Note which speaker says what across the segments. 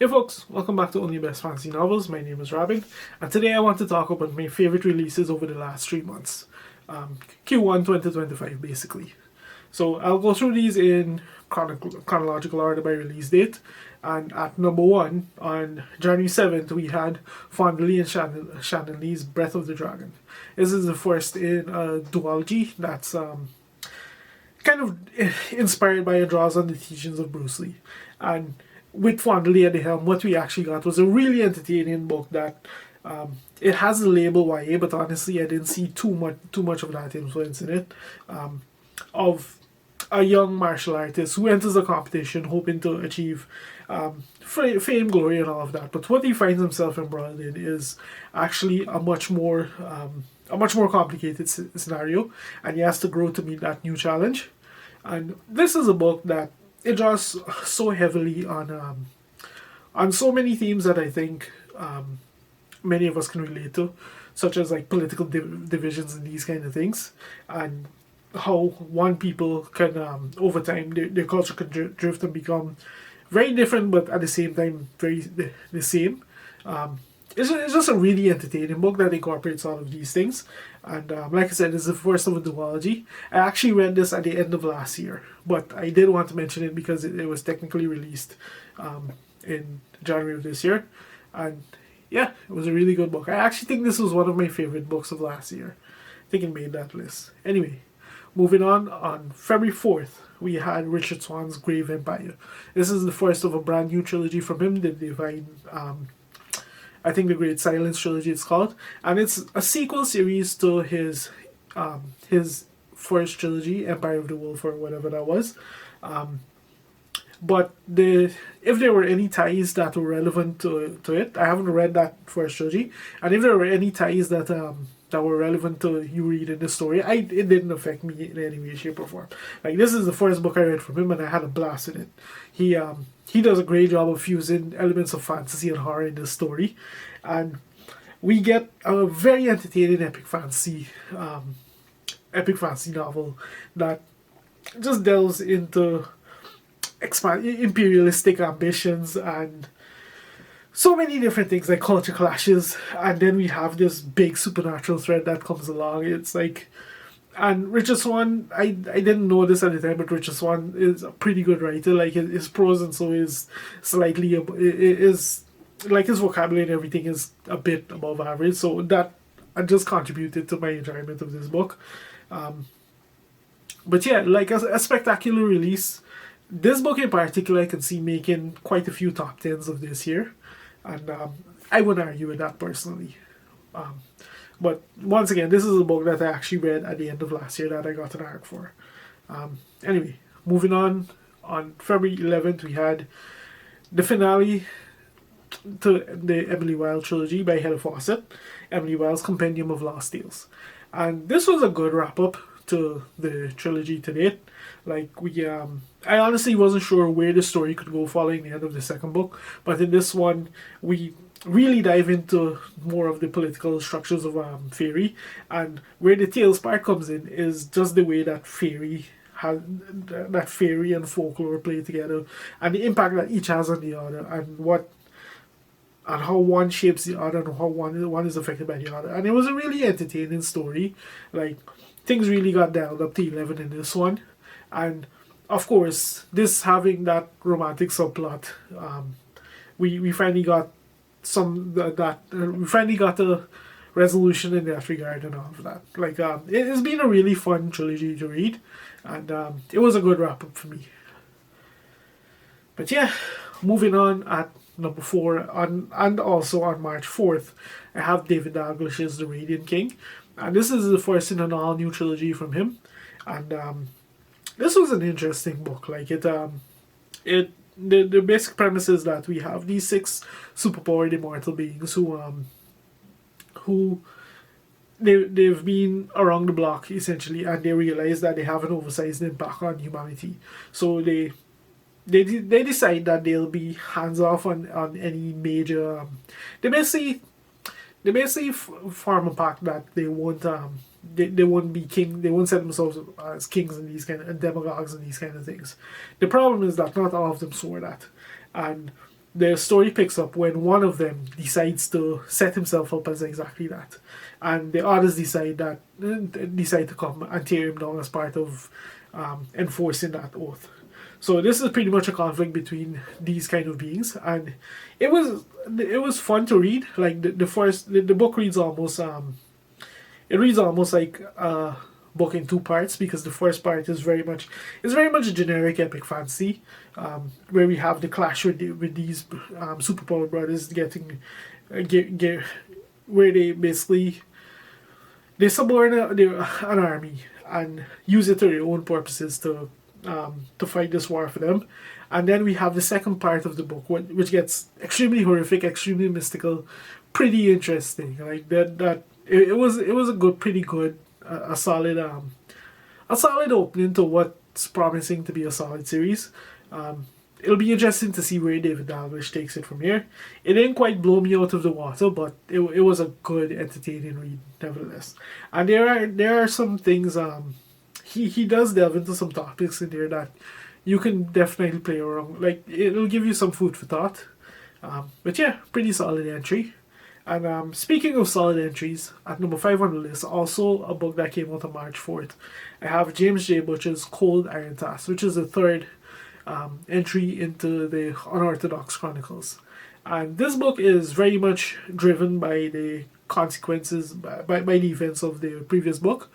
Speaker 1: Hey folks, welcome back to Only Best Fantasy Novels. My name is Robin, and today I want to talk about my favorite releases over the last 3 months. Q1 2025, basically. So I'll go through these in chronological order by release date. And at number one, on January 7th, we had Fondley and Shannon Lee's Breath of the Dragon. This is the first in a duology that's kind of inspired by it draws on the teachings of Bruce Lee. And with Fondley at the helm, what we actually got was a really entertaining book that it has the label YA, but honestly, I didn't see too much of that influence in it. Of a young martial artist who enters a competition hoping to achieve fame, glory, and all of that. But what he finds himself embroiled in is actually a much more complicated scenario, and he has to grow to meet that new challenge. And this is a book that it draws so heavily on so many themes that I think many of us can relate to, such as like political divisions and these kind of things, and how one people can over time their culture can drift and become very different, but at the same time very the same. It's just a really entertaining book that incorporates all of these things. And like I said, it's the first of a duology. I actually read this at the end of last year, but I did want to mention it because it was technically released in January of this year. And yeah, it was a really good book. I actually think this was one of my favorite books of last year. I think it made that list. Anyway, moving on February 4th, we had Richard Swan's Grave Empire. This is the first of a brand new trilogy from him, the Divine... I think the Great Silence trilogy it's called, and it's a sequel series to his first trilogy, Empire of the Wolf or whatever that was. But if there were any ties that were relevant to it, I haven't read that first trilogy, and if there were any ties that were relevant to you reading the story, it didn't affect me in any way, shape, or form. Like, this is the first book I read from him, and I had a blast in it. He does a great job of fusing elements of fantasy and horror in this story, and we get a very entertaining epic fantasy novel that just delves into imperialistic ambitions and so many different things like culture clashes, and then we have this big supernatural thread that comes along. It's like, and Richard Swan, I didn't know this at the time, but Richard Swan is a pretty good writer. Like, his prose and so is slightly is like his vocabulary and everything is a bit above average. So that just contributed to my enjoyment of this book. But yeah, like a spectacular release. This book in particular, I can see making quite a few top tens of this year, and I wouldn't argue with that personally. But once again, this is a book that I actually read at the end of last year that I got an arc for. Anyway, moving on February 11th, we had the finale to the Emily Wilde trilogy by Heather Fawcett, Emily Wilde's Compendium of Lost Tales. And this was a good wrap-up to the trilogy to date. Like, I honestly wasn't sure where the story could go following the end of the second book, but in this one, we really dive into more of the political structures of fairy, and where the tales part comes in is just the way that fairy and folklore play together, and the impact that each has on the other, and how one shapes the other, and how one is affected by the other. And it was a really entertaining story. Like, things really got dialed up to 11 in this one, and of course, this having that romantic subplot, we finally got we finally got a resolution in that regard and all of that. Like, it's been a really fun trilogy to read, and it was a good wrap up for me. But yeah, moving on at number 4, and also on March 4th, I have David Dalglish's The Radiant King, and this is the first in an all new trilogy from him, and this was an interesting book. Like, the basic premise is that we have these 6 superpowered immortal beings who they've been around the block essentially, and they realize that they have an oversized impact on humanity. So they decide that they'll be hands off on any major. They basically form a pact that they won't they won't be king. They won't set themselves as kings and these kind of and demagogues and these kind of things. The problem is that not all of them saw that, and the story picks up when one of them decides to set himself up as exactly that, and the others decide to come and tear him down as part of enforcing that oath. So this is pretty much a conflict between these kind of beings, and it was fun to read. Like the book reads almost it reads almost like a book in two parts, because the first part is very much generic epic fantasy, where we have the clash with these superpower brothers getting get where they suborn an army and use it to their own purposes to fight this war for them. And then we have the second part of the book, which gets extremely horrific, extremely mystical, pretty interesting. Like that it was a pretty good, a solid opening to what's promising to be a solid series. It'll be interesting to see where David Dalglish takes it from here. It didn't quite blow me out of the water, but it was a good, entertaining read nevertheless. And there are some things. He does delve into some topics in there that you can definitely play around. Like, it'll give you some food for thought. But yeah, pretty solid entry. And speaking of solid entries, at number 5 on the list, also a book that came out on March 4th, I have James J. Butcher's Cold Iron Task, which is the third entry into the Unorthodox Chronicles. And this book is very much driven by the consequences, by the events of the previous book,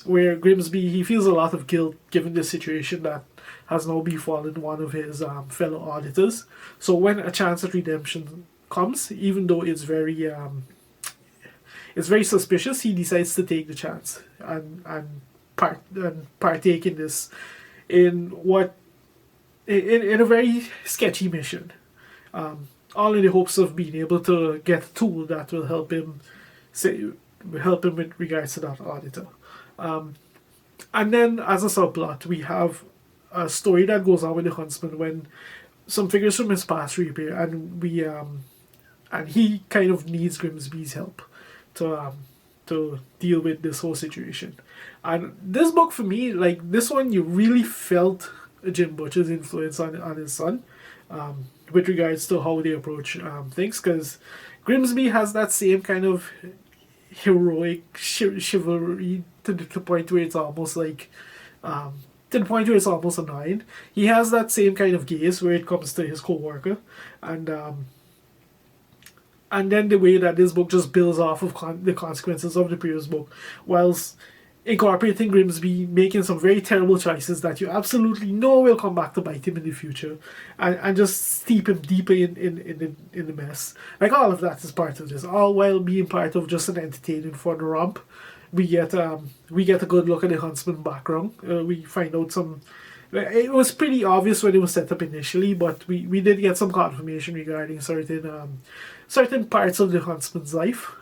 Speaker 1: where Grimsby, he feels a lot of guilt given the situation that has now befallen one of his fellow auditors. So when a chance at redemption comes, even though it's very suspicious, he decides to take the chance and partake in this, in a very sketchy mission, all in the hopes of being able to get a tool that will help him with regards to that auditor. And then as a subplot, we have a story that goes on with the huntsman when some figures from his past reappear, and he kind of needs Grimsby's help to deal with this whole situation. And this book, for me, like this one, you really felt Jim Butcher's influence on his son, with regards to how they approach things, because Grimsby has that same kind of heroic chivalry to the point where it's almost like to the point where it's almost annoying. He has that same kind of gaze where it comes to his co-worker, and then the way that this book just builds off of the consequences of the previous book, whilst incorporating Grimsby making some very terrible choices that you absolutely know will come back to bite him in the future, and just steep him deeper in the mess. Like, all of that is part of this, all while being part of just an entertaining fun romp. We get a good look at the huntsman background. We find out some. It was pretty obvious when it was set up initially, but we did get some confirmation regarding certain parts of the huntsman's life.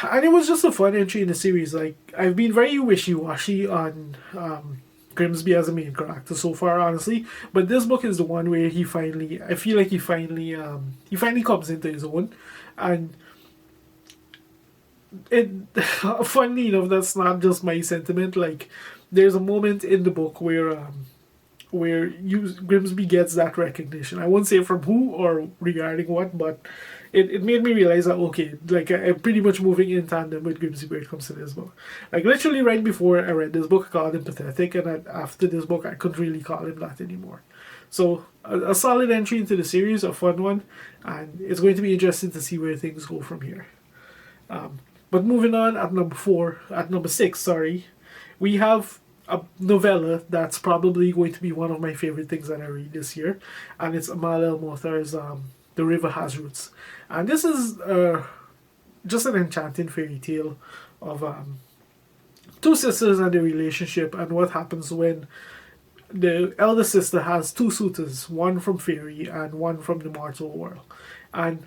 Speaker 1: And it was just a fun entry in the series. Like, I've been very wishy-washy on Grimsby as a main character so far, honestly. But this book is the one where I feel like he finally comes into his own. And funnily enough, that's not just my sentiment. Like, there's a moment in the book where Grimsby gets that recognition. I won't say from who or regarding what, but it made me realize that, okay, like, I'm pretty much moving in tandem with Grimsby when it comes to this book. Like, literally right before I read this book, I called him pathetic, and after this book, I couldn't really call him that anymore. So, a solid entry into the series, a fun one, and it's going to be interesting to see where things go from here. But moving on, at number 6, we have a novella that's probably going to be one of my favorite things that I read this year, and it's Amal el-Mohtar's The River Has Roots. And this is just an enchanting fairy tale of two sisters and their relationship, and what happens when the elder sister has two suitors, one from fairy and one from the mortal world. And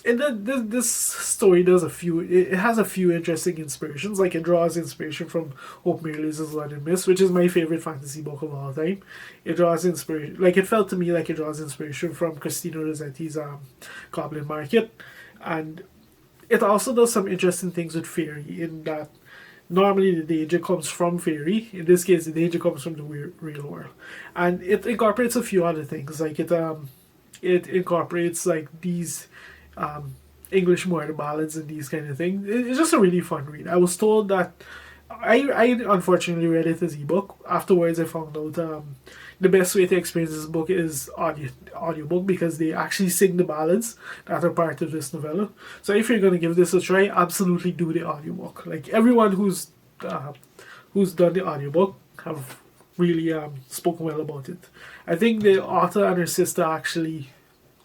Speaker 1: this story it has a few interesting inspirations. Like, it draws inspiration from Hope Mirrlees' London Mist, which is my favorite fantasy book of all time. It draws inspiration, like, it felt to me like it draws inspiration from Christina Rossetti's Goblin Market, and it also does some interesting things with fairy, in that normally the danger comes from fairy. In this case, the danger comes from the real world, and it incorporates a few other things. Like it incorporates like these um, English murder ballads and these kind of things. It's just a really fun read. I was told that I unfortunately read it as ebook. Afterwards, I found out the best way to experience this book is audiobook because they actually sing the ballads that are part of this novella. So if you're gonna give this a try, absolutely do the audiobook. Like everyone who's done the audiobook have really spoken well about it. I think the author and her sister actually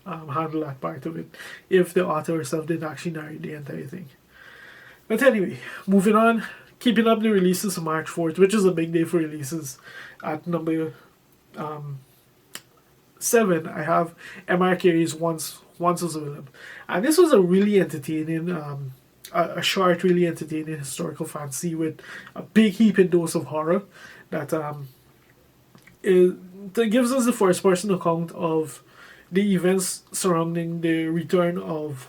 Speaker 1: handle that part of it, if the author herself didn't actually narrate the entire thing. But anyway, moving on, keeping up the releases of March 4th, which is a big day for releases. At number 7, I have M.R. Carey's Once Was a Villain. And this was a really entertaining, a short, really entertaining historical fantasy with a big heaping dose of horror that that gives us the first person account of the events surrounding the return of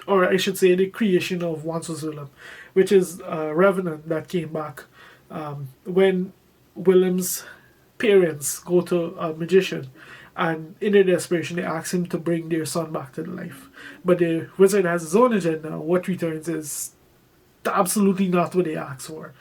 Speaker 1: or I should say the creation of Once Was Willem, which is a revenant that came back when Willem's parents go to a magician, and in their desperation they ask him to bring their son back to life. But the wizard has his own agenda. What returns is absolutely not what they asked for.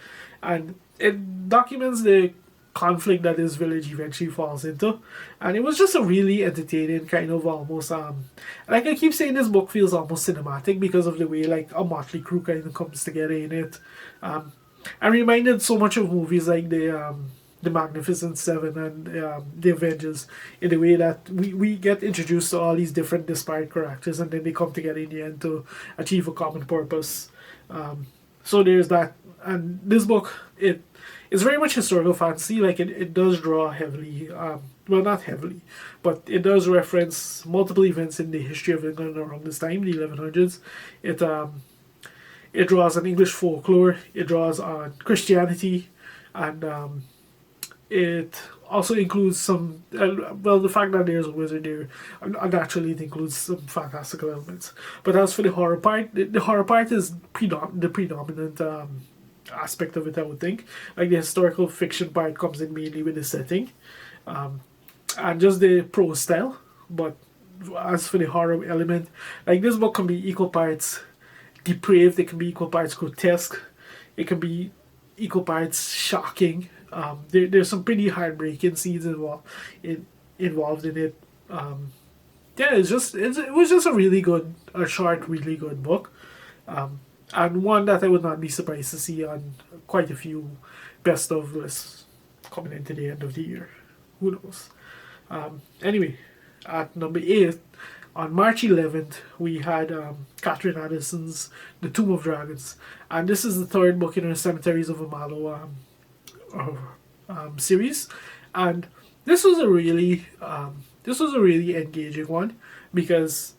Speaker 1: And it documents the conflict that this village eventually falls into, and it was just a really entertaining kind of almost like I keep saying, this book feels almost cinematic because of the way like a motley crew kind of comes together in it. I'm reminded so much of movies like the Magnificent Seven and the Avengers, in the way that we get introduced to all these different disparate characters and then they come together in the end to achieve a common purpose. So there's that. And this book, it's very much historical fantasy. Like it does draw heavily, well, not heavily, but it does reference multiple events in the history of England around this time, the 1100s. It draws on English folklore, it draws on Christianity, and it also includes some, well, the fact that there's a wizard there, naturally it includes some fantastical elements. But as for the horror part, the horror part is the predominant aspect of it, I would think. Like the historical fiction part comes in mainly with the setting and just the prose style. But as for the horror element, like this book can be equal parts depraved, it can be equal parts grotesque, it can be equal parts shocking. There's some pretty heartbreaking scenes involved in it. Yeah, it was just a short, really good book. And one that I would not be surprised to see on quite a few best of lists coming into the end of the year. Who knows? Anyway, at number 8, on March 11th, we had Catherine Addison's The Tomb of Dragons. And this is the third book in her Cemeteries of Amalo series. And this was a really engaging one, because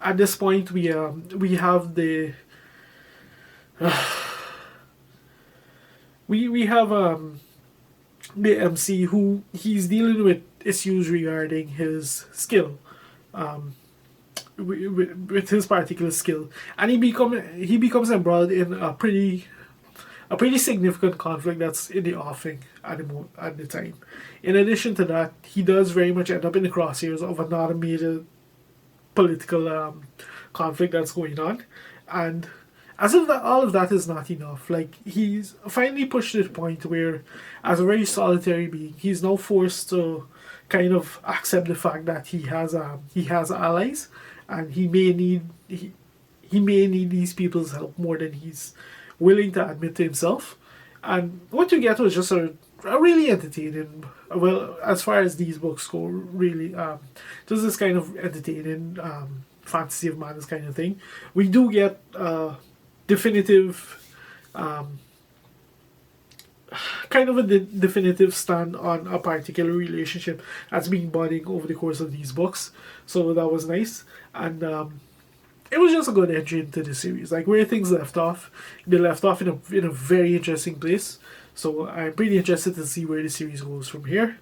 Speaker 1: at this point we have the we have the MC who he's dealing with issues regarding his skill, with his particular skill, and he becomes embroiled in a pretty significant conflict that's in the offing at the time. In addition to that, he does very much end up in the crosshairs of another major political conflict that's going on, and as if all of that is not enough, like he's finally pushed to the point where, as a very solitary being, he's now forced to kind of accept the fact that he has allies, and he may need these people's help more than he's willing to admit to himself. And what you get was just a really entertaining, well, as far as these books go, really just this kind of entertaining fantasy of madness kind of thing. We do get definitive kind of a definitive stand on a particular relationship that's been budding over the course of these books, so that was nice. And it was just a good entry into the series. Like where things left off, they left off in a very interesting place, so I'm pretty interested to see where the series goes from here.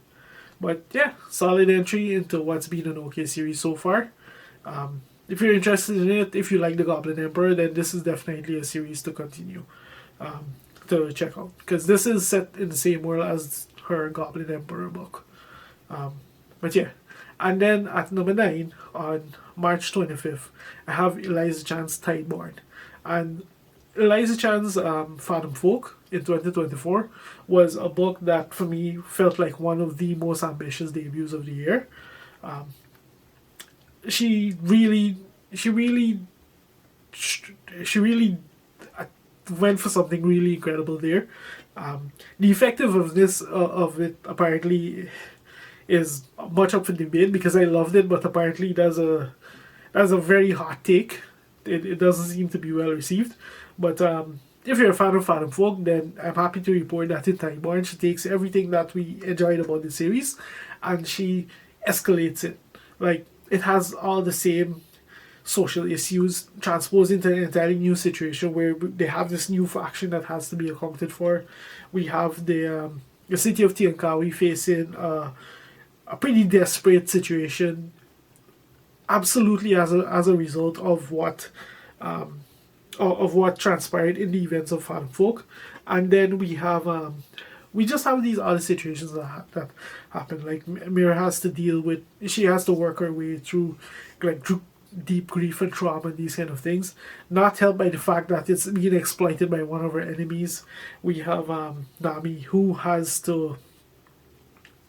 Speaker 1: But yeah, solid entry into what's been an okay series so far. if you're interested in it, if you like the Goblin Emperor, then this is definitely a series to continue, to check out, because this is set in the same world as her Goblin Emperor book. But yeah, and then at number 9 on March 25th, I have Eliza Chan's Tideborn, and Eliza Chan's Fathom Folk in 2024 was a book that for me felt like one of the most ambitious debuts of the year. She really went for something really incredible there. The effectiveness of it apparently is much up for debate, because I loved it, but apparently that's a very hot take. It doesn't seem to be well received. But if you're a fan of Fathom Folk, then I'm happy to report that in Tideborn she takes everything that we enjoyed about the series and she escalates it. Like, it has all the same social issues transposed into an entirely new situation where they have this new faction that has to be accounted for. We have the city of Tiankawi facing a pretty desperate situation, absolutely as a result of what transpired in the events of Fathom Folk. And then we just have these other situations that happen. Like, Mira has to deal with, she has to work her way through like deep grief and trauma and these kind of things, not helped by the fact that it's being exploited by one of her enemies. We have Nami, who has to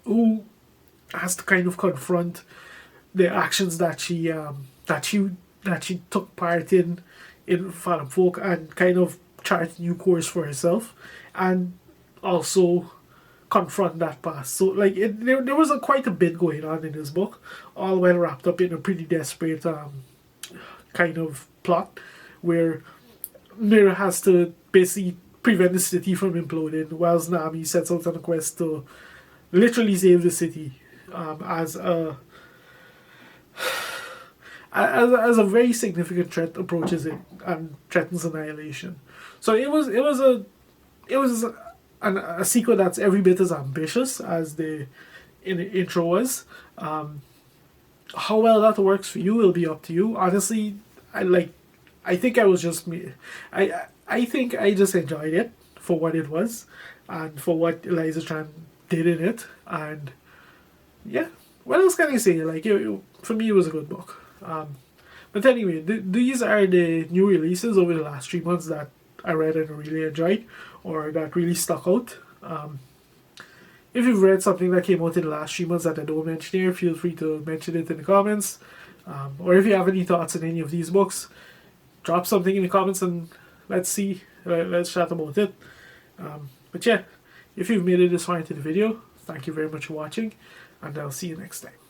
Speaker 1: kind of confront the actions that she took part in Fathom Folk, and kind of chart a new course for herself, and also confront that past. So like there was quite a bit going on in this book, all well wrapped up in a pretty desperate kind of plot, where Mira has to basically prevent the city from imploding, whilst Nami sets out on a quest to literally save the city, as a very significant threat approaches it and threatens annihilation. So it was a sequel that's every bit as ambitious as the intro was. How well that works for you will be up to you. Honestly, I think I was just me. I think I just enjoyed it for what it was and for what Eliza Chan did in it. And yeah, what else can I say? Like, for me, it was a good book. But anyway, these are the new releases over the last 3 months that I read and really enjoyed, or that really stuck out. If you've read something that came out in the last 3 months that I don't mention here, feel free to mention it in the comments. Or if you have any thoughts on any of these books, drop something in the comments and let's chat about it. But yeah, if you've made it this far into the video, thank you very much for watching, and I'll see you next time.